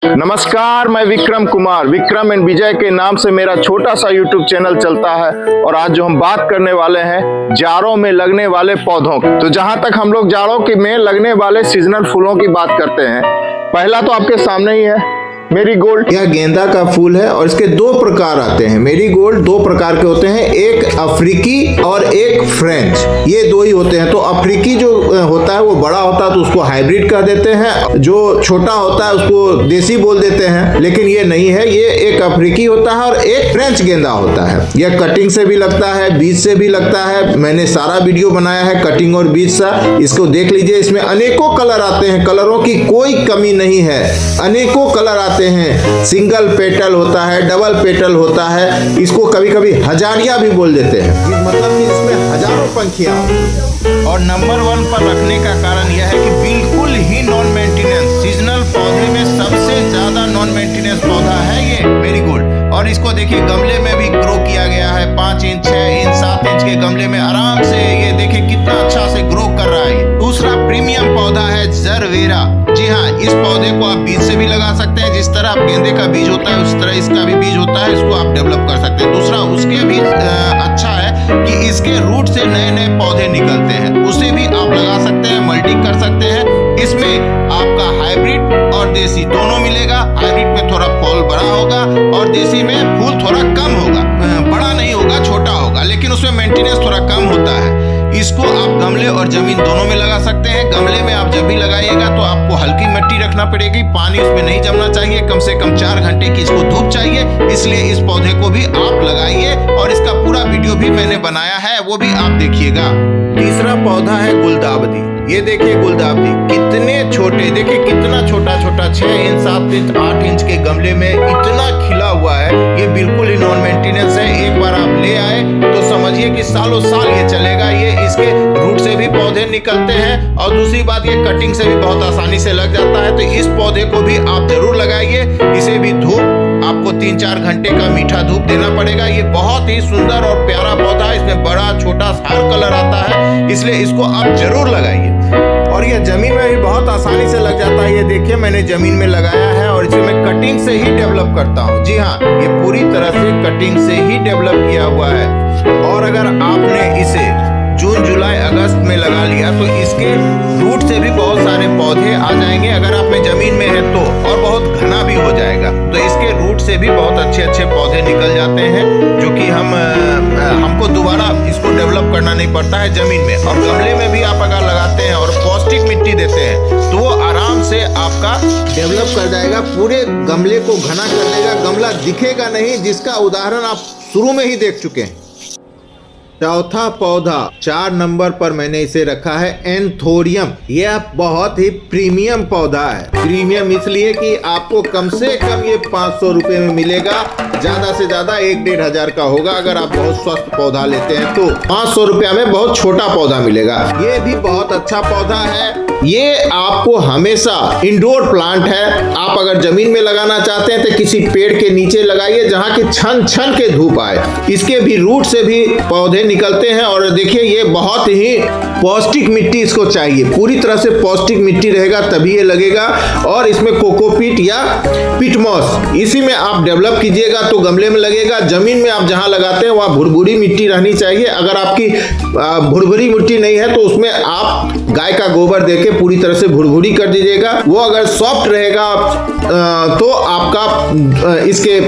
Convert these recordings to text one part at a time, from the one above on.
नमस्कार, मैं विक्रम कुमार, विक्रम एंड विजय के नाम से मेरा छोटा सा यूट्यूब चैनल चलता है। और आज जो हम बात करने वाले हैं जाड़ों में लगने वाले पौधों की। तो जहां तक हम लोग जाड़ों के में लगने वाले सीजनल फूलों की बात करते हैं, पहला तो आपके सामने ही है मेरीगोल्ड। यह गेंदा का फूल है और इसके दो प्रकार आते हैं। मेरीगोल्ड दो प्रकार के होते हैं, एक अफ्रीकी और एक फ्रेंच, ये दो ही होते हैं। तो अफ्रीकी जो होता है वो बड़ा होता है तो उसको हाइब्रिड कह देते हैं, जो छोटा होता है उसको देसी बोल देते हैं। लेकिन ये नहीं है, ये एक अफ्रीकी होता है और एक फ्रेंच गेंदा होता है। यह कटिंग से भी लगता है, बीज से भी लगता है। मैंने सारा वीडियो बनाया है कटिंग और बीज से, इसको देख लीजिए। इसमें अनेकों कलर आते हैं, कलरों की कोई कमी नहीं है, अनेकों कलर आते हैं। सिंगल पेटल होता है, डबल पेटल होता है, इसको कभी कभी हजारिया भी बोल देते हैं। मतलब कि इसमें हजारों पंखियां होती हैं। और नंबर 1 पर रखने का कारण यह है कि बिल्कुल ही नॉन मेंटेनेंस, सीजनल पौधे में सबसे ज्यादा नॉन मेंटेनेंस पौधा है ये मेरीगोल्ड। और इसको देखिए गमले में भी ग्रो किया गया है, 5 इंच 6 इंच 7 इंच के गमले में आराम से ये देखिए कितना अच्छा से ग्रो कर रहा है। दूसरा प्रीमियम पौधा है जरवेरा। जी हाँ, इस पौधे को आप बीज से भी लगा सकते हैं। जिस तरह आप गेंदे का बीज होता है उस तरह इसका भी बीज होता है, इसको आप डेवलप कर सकते हैं। दूसरा उसके भी अच्छा है कि इसके रूट से नए नए पौधे निकलते हैं, उसे भी आप लगा सकते हैं, मल्टिंग कर सकते हैं। इसमें आपका हाइब्रिड और देसी दोनों मिलेगा। हाइब्रिड में थोड़ा फूल बड़ा होगा और देसी में फूल थोड़ा कम होगा, बड़ा नहीं होगा, छोटा होगा, लेकिन उसमें मेंटेनेंस थोड़ा कम होता है। इसको आप गमले और जमीन दोनों में लगा सकते हैं। गमले में आप जब भी लगाइएगा तो आपको हल्की मिट्टी रखना पड़ेगी, पानी उसमें नहीं जमना चाहिए, कम से कम 4 घंटे की इसको धूप चाहिए। इसलिए इस पौधे को भी आप लगाइए और इसका पूरा वीडियो भी मैंने बनाया है, वो भी आप देखिएगा। तीसरा पौधा है गुलदावदी। ये देखिए गुलदावदी कितने छोटे, देखिए कितना छोटा छोटा 6 इंच 7 इंच 8 इंच के गमले में इतना खिला हुआ है। ये बिल्कुल ही नॉन मेंटेनेंस है। एक बार आप ले आए तो समझिए कि सालों साल ये चलेगा। ये इसके रूट से भी पौधे निकलते हैं और दूसरी बात ये कटिंग से भी बहुत आसानी से लग जाता है। तो इस पौधे को भी आप जरूर लगाइए। इसे भी धूप आपको 3-4 घंटे का मीठा धूप देना पड़ेगा। ये बहुत ही सुंदर और प्यारा पौधा है, इसमें बड़ा छोटा हर कलर आता है, इसलिए इसको आप जरूर लगाइए। और ये जमीन में भी बहुत आसानी से लग जाता है। ये देखिए मैंने जमीन में लगाया है और इसे मैं कटिंग से ही डेवलप करता हूँ। जी हाँ, ये पूरी तरह से कटिंग से ही डेवलप किया हुआ है। और अगर आपने इसे जून जुलाई अगस्त में लगा लिया तो इसके रूट से भी बहुत सारे पौधे आ जाएंगे। अगर आप में जमीन में है तो, और बहुत घना भी हो जाएगा, तो इसके रूट से भी बहुत अच्छे अच्छे पौधे निकल जाते हैं, जो कि हमको दोबारा इसको डेवलप करना नहीं पड़ता है जमीन में। और गमले में भी आप अगर लगाते हैं और पौष्टिक मिट्टी देते हैं तो वो आराम से आपका डेवलप कर जाएगा, पूरे गमले को घना कर देगा, गमला दिखेगा नहीं, जिसका उदाहरण आप शुरू में ही देख चुके हैं। चौथा पौधा 4 नंबर पर मैंने इसे रखा है एंथोरियम। यह बहुत ही प्रीमियम पौधा है। प्रीमियम इसलिए कि आपको कम से कम ये 500 रुपए में मिलेगा, ज्यादा से ज्यादा 1-1.5 हजार का होगा। अगर आप बहुत स्वस्थ पौधा लेते हैं तो 500 रुपया में बहुत छोटा पौधा मिलेगा। ये भी बहुत अच्छा पौधा है। ये आपको हमेशा इंडोर प्लांट है। आप अगर जमीन में लगाना चाहते हैं तो किसी पेड़ के नीचे लगाइए जहां की छन छन के धूप आए। इसके भी रूट से भी पौधे निकलते हैं। और देखिए ये बहुत ही पौष्टिक मिट्टी इसको चाहिए, पूरी तरह से पौष्टिक मिट्टी रहेगा तभी ये लगेगा। और इसमें कोकोपीट या पिटमॉस इसी में आप डेवलप कीजिएगा तो गमले में लगेगा। जमीन में आप जहां लगाते हैं वहां भुरभुरी मिट्टी रहनी चाहिए। अगर आपकी भुरभुरी मिट्टी नहीं है तो उसमें आप गाय का गोबर देके पूरी तरह से भुरभुरी कर दीजिएगा। वो अगर सॉफ्ट रहेगा तो आपका इसके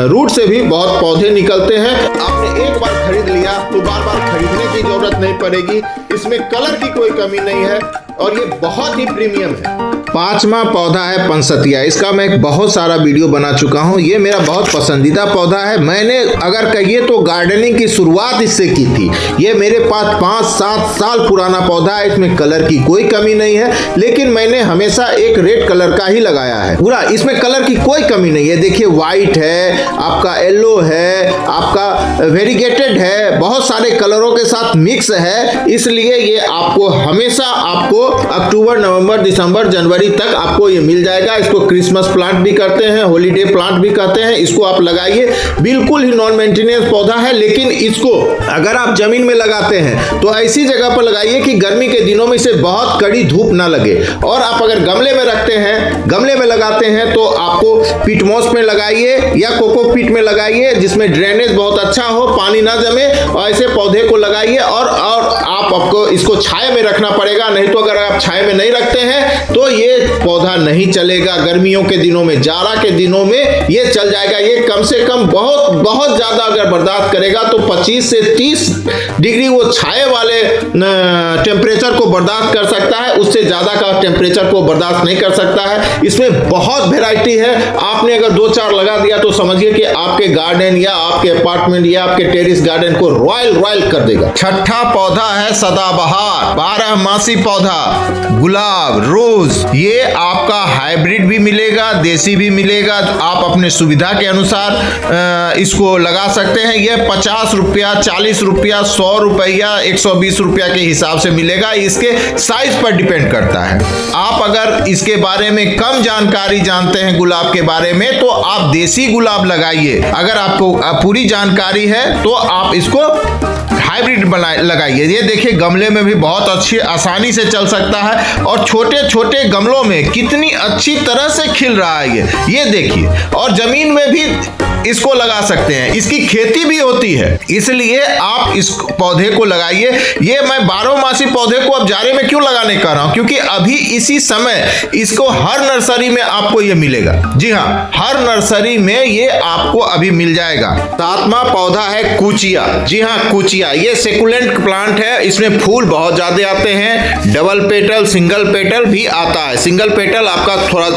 रूट से भी बहुत पौधे निकलते हैं। आपने एक बार खरीद लिया तो बार बार खरीदने की जरूरत नहीं पड़ेगी। इसमें कलर की कोई कमी नहीं है और ये बहुत ही प्रीमियम है। 5वां पौधा है पंसतिया। इसका मैं बहुत सारा वीडियो बना चुका हूँ। ये मेरा बहुत पसंदीदा पौधा है। मैंने अगर कहिए तो गार्डनिंग की शुरुआत इससे की थी। ये मेरे पास 5-7 साल पुराना पौधा है। इसमें कलर की कोई कमी नहीं है, लेकिन मैंने हमेशा एक रेड कलर का ही लगाया है पूरा। इसमें कलर की कोई कमी नहीं है। देखिए व्हाइट है, आपका येलो है, आपका वेरीगेटेड है, बहुत सारे कलरों के साथ मिक्स है। इसलिए ये आपको हमेशा आपको अक्टूबर नवंबर दिसंबर जनवरी नर्सरी तक आपको ये मिल जाएगा। इसको क्रिसमस प्लांट भी कहते हैं, हॉलीडे प्लांट भी कहते हैं। इसको आप लगाइए, बिल्कुल ही नॉन मेंटेनेंस पौधा है, लेकिन इसको अगर आप जमीन में लगाते हैं तो ऐसी जगह पर लगाइए कि गर्मी के दिनों में इसे बहुत कड़ी धूप ना लगे। और आप अगर गमले में रखते हैं, गमले में लगाते हैं तो आपको पिटमॉस में लगाइए या कोकोपीट में लगाइए, जिसमें ड्रेनेज बहुत अच्छा हो, पानी ना जमे, और ऐसे पौधे को लगाइए। और आपको इसको छाया में रखना पड़ेगा, नहीं तो अगर आप छाया में नहीं रखते हैं तो ये पौधा नहीं चलेगा। गर्मियों के दिनों में, जाड़ा के दिनों में ये चल जाएगा। ये कम से कम बहुत ज्यादा अगर बर्दाश्त करेगा तो 25 से 30 डिग्री वो छाए वाले टेम्परेचर को बर्दाश्त कर सकता है, उससे ज्यादा का टेम्परेचर को बर्दाश्त नहीं कर सकता है। इसमें बहुत वैरायटी है। आपने अगर 2-4 लगा दिया तो समझिए कि आपके गार्डन या आपके अपार्टमेंट या आपके टेरेस गार्डन को रॉयल कर देगा। छठा पौधा है सदाबहार, 12मासी पौधा, गुलाब, रोज। ये आपका हाइब्रिड भी मिलेगा, देसी भी मिलेगा। आप अपने सुविधा के अनुसार इसको लगा सकते हैं। ये 50 रुपया, 40 रुपया, 100 रुपया, 120 रुपया के हिसाब से मिलेगा। इसके साइज पर डिपेंड करता है। आप अगर इसके बारे में कम जानकारी जानते हैं गुलाब के बारे में तो आप देसी गुलाब लगाइए। अगर आपको पूरी जानकारी है तो आप इसको हाइब्रिड लगाइए। ये देखिए गमले में भी बहुत अच्छी आसानी से चल सकता है, और छोटे छोटे गमलों में कितनी अच्छी तरह से खिल रहा है ये देखिए। और जमीन में भी इसको लगा सकते हैं, इसकी खेती भी होती है, इसलिए आप इस पौधे को लगाइए। ये मैं 12मासी पौधे को अब जाड़े में क्यों लगाने कह रहा हूं, क्योंकि अभी इसी समय इसको हर नर्सरी में आपको ये मिलेगा। जी हाँ, हर नर्सरी में ये आपको अभी मिल जाएगा। 7वां पौधा है कुचिया। जी हाँ, कुचिया ये सेकुलेंट प्लांट है। इसमें फूल बहुत ज्यादा आते हैं, डबल पेटल, सिंगल पेटल भी आता है। सिंगल पेटल आपका थोड़ा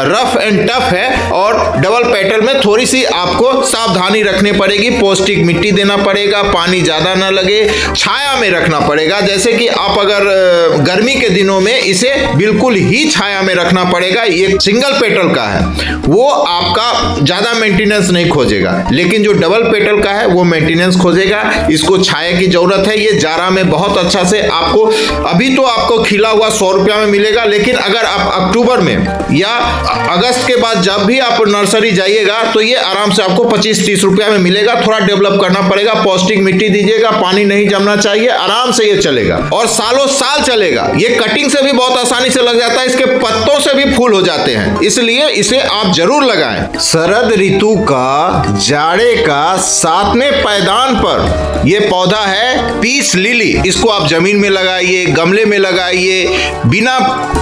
रफ एंड टफ है, और डबल पेटल में थोड़ी सी आपको सावधानी रखनी पड़ेगी। पौष्टिक मिट्टी देना पड़ेगा, पानी ज्यादा ना लगे, छाया में रखना पड़ेगा। जैसे कि आप अगर गर्मी के दिनों में इसे बिल्कुल ही छाया में रखना पड़ेगा। ये सिंगल पेटल का है, वो आपका ज्यादा मेंटेनेंस नहीं खोजेगा, लेकिन जो डबल पेटल का है वो मेंटेनेंस खोजेगा। इसको छाया की जरूरत है। ये जाड़ा में बहुत अच्छा से आपको, अभी तो आपको खिला हुआ 100 रुपया में मिलेगा, लेकिन अगर आप अक्टूबर में या अगस्त के बाद जब भी आप नर्सरी जाइएगा तो ये आराम से आपको 25-30 रुपया में मिलेगा। थोड़ा डेवलप करना पड़ेगा, पौष्टिक मिट्टी दीजिएगा, पानी नहीं जमना चाहिए, आराम से ये चलेगा और सालों साल चलेगा। ये कटिंग से भी बहुत आसानी से लग जाता है, इसके पत्तों से भी फूल हो जाते हैं, इसलिए इसे आप जरूर लगाएं। शरद ऋतु का, जाड़े का 7वें पायदान पर ये पौधा है पीस लिली। इसको आप जमीन में लगाइए, गमले में लगाइए, बिना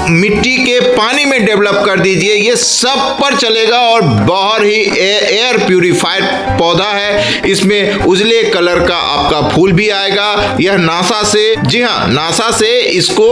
मिट्टी के पानी में डेवलप कर दीजिए, ये सब पर चलेगा और बहुत ही एयर प्यूरिफायर पौधा है। इसमें उजले कलर का आपका फूल भी आएगा। यह नासा से, जी हाँ, नासा से इसको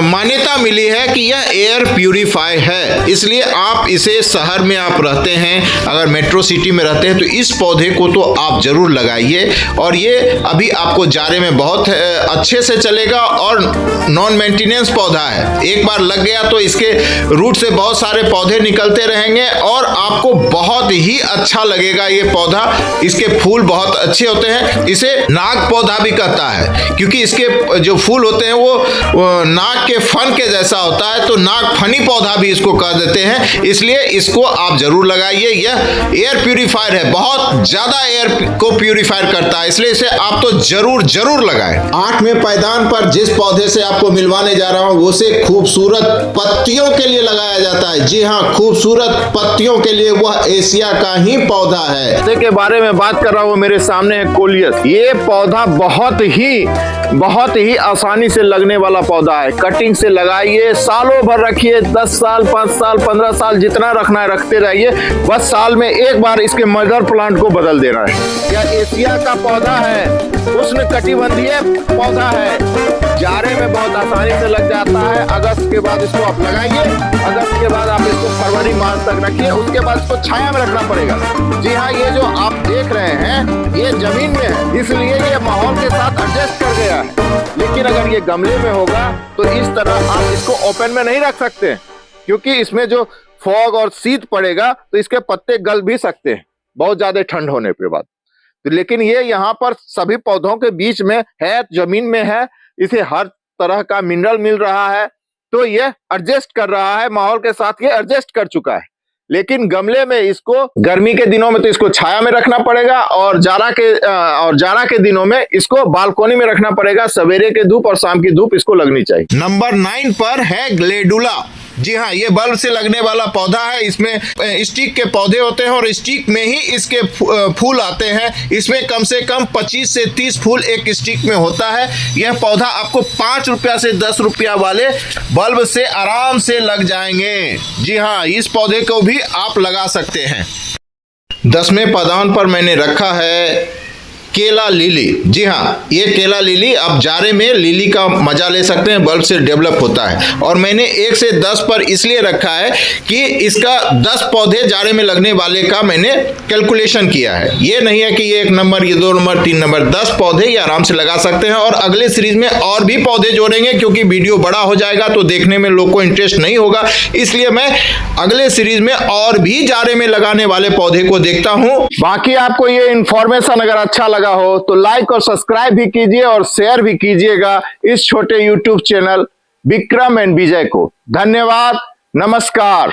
मान्यता मिली है कि यह एयर प्यूरिफाई है, इसलिए आप इसे शहर में आप रहते हैं, अगर मेट्रो सिटी में रहते हैं तो इस पौधे को तो आप जरूर लगाइए। और ये अभी आपको जाड़े में बहुत अच्छे से चलेगा और नॉन मेंटेनेंस पौधा है। एक बार लग गया तो इसके रूट से बहुत सारे पौधे निकलते रहेंगे और आपको बहुत ही अच्छा लगेगा ये पौधा। इसके फूल बहुत अच्छे होते हैं। इसे नाग पौधा भी कहता है, क्योंकि इसके जो फूल होते हैं वो नाग के फन के जैसा होता है, तो नाग फनी पौधा भी इसको कह देते हैं, इसलिए इसको आप जरूर लगाइए। यह एयर प्यूरिफायर है, बहुत ज्यादा एयर को प्यूरिफायर करता है, इसलिए इसे आप तो जरूर लगाएं। 8वें पायदान पर जिस पौधे से आपको मिलवाने जा रहा हूं उसे खूबसूरत पत्तियों के लिए लगाया जाता है। जी हाँ, खूबसूरत पत्तियों के लिए वह एशिया का ही पौधा है। पौधे के बारे में बात कर रहा हूं, मेरे सामने है कोलियस। ये पौधा बहुत ही आसानी से लगने वाला पौधा है। कटिंग से लगाइए, सालों भर रखिए, 10 साल, 5 साल, 15 साल, जितना रखना है रखते रहिए। बस साल में एक बार इसके मदर प्लांट को बदल देना है। यह एशिया का पौधा है, उष्णकटिबंधीय पौधा है, जाड़े में बहुत आसानी से लग जाता है। अगस्त के बाद इसको आप लगाइए, अगस्त के बाद आप इसको फरवरी मार्च तक रखिए, उसके बाद इसको छाया में रखना पड़ेगा। जी हाँ, ये जो आप देख रहे हैं ये जमीन में है, इसलिए ये माहौल के साथ एडजस्ट कर गया है। लेकिन अगर ये गमले में होगा तो इस तरह आप इसको ओपन में नहीं रख सकते, क्योंकि इसमें जो फॉग और शीत पड़ेगा तो इसके पत्ते गल भी सकते हैं बहुत ज्यादा ठंड होने के बाद। तो लेकिन ये यहाँ पर सभी पौधों के बीच में है, जमीन में है, इसे हर तरह का मिनरल मिल रहा है, तो ये एडजस्ट कर रहा है, माहौल के साथ ये एडजस्ट कर चुका है। लेकिन गमले में इसको गर्मी के दिनों में तो इसको छाया में रखना पड़ेगा, और जाड़ा के दिनों में इसको बालकोनी में रखना पड़ेगा। सवेरे के धूप और शाम की धूप इसको लगनी चाहिए। नंबर 9 पर है ग्लेडुला। जी हाँ, ये बल्ब से लगने वाला पौधा है। इसमें स्टिक के पौधे होते हैं और स्टिक में ही इसके फूल आते हैं। इसमें कम से कम 25 से 30 फूल एक स्टिक में होता है। यह पौधा आपको 5 रुपया से 10 रुपया वाले बल्ब से आराम से लग जाएंगे। जी हाँ, इस पौधे को भी आप लगा सकते हैं। 10वें पादान पर मैंने रखा है केला लिली। जी हाँ, ये केला लिली आप जाड़े में लिली का मजा ले सकते हैं, बल्ब से डेवलप होता है। और मैंने 1 से 10 पर इसलिए रखा है कि इसका 10 पौधे जाड़े में लगने वाले का मैंने कैलकुलेशन किया है। ये नहीं है कि ये 1 नंबर, ये 2 नंबर, 3 नंबर, 10 पौधे ये आराम से लगा सकते हैं। और अगले सीरीज में और भी पौधे जोड़ेंगे, क्योंकि वीडियो बड़ा हो जाएगा तो देखने में लोग को इंटरेस्ट नहीं होगा। इसलिए मैं अगले सीरीज में और भी जाड़े में लगाने वाले पौधे को देखता हूं। बाकी आपको ये इंफॉर्मेशन अगर अच्छा लगा हो तो लाइक और सब्सक्राइब भी कीजिए और शेयर भी कीजिएगा इस छोटे यूट्यूब चैनल विक्रम एंड विजय को। धन्यवाद, नमस्कार।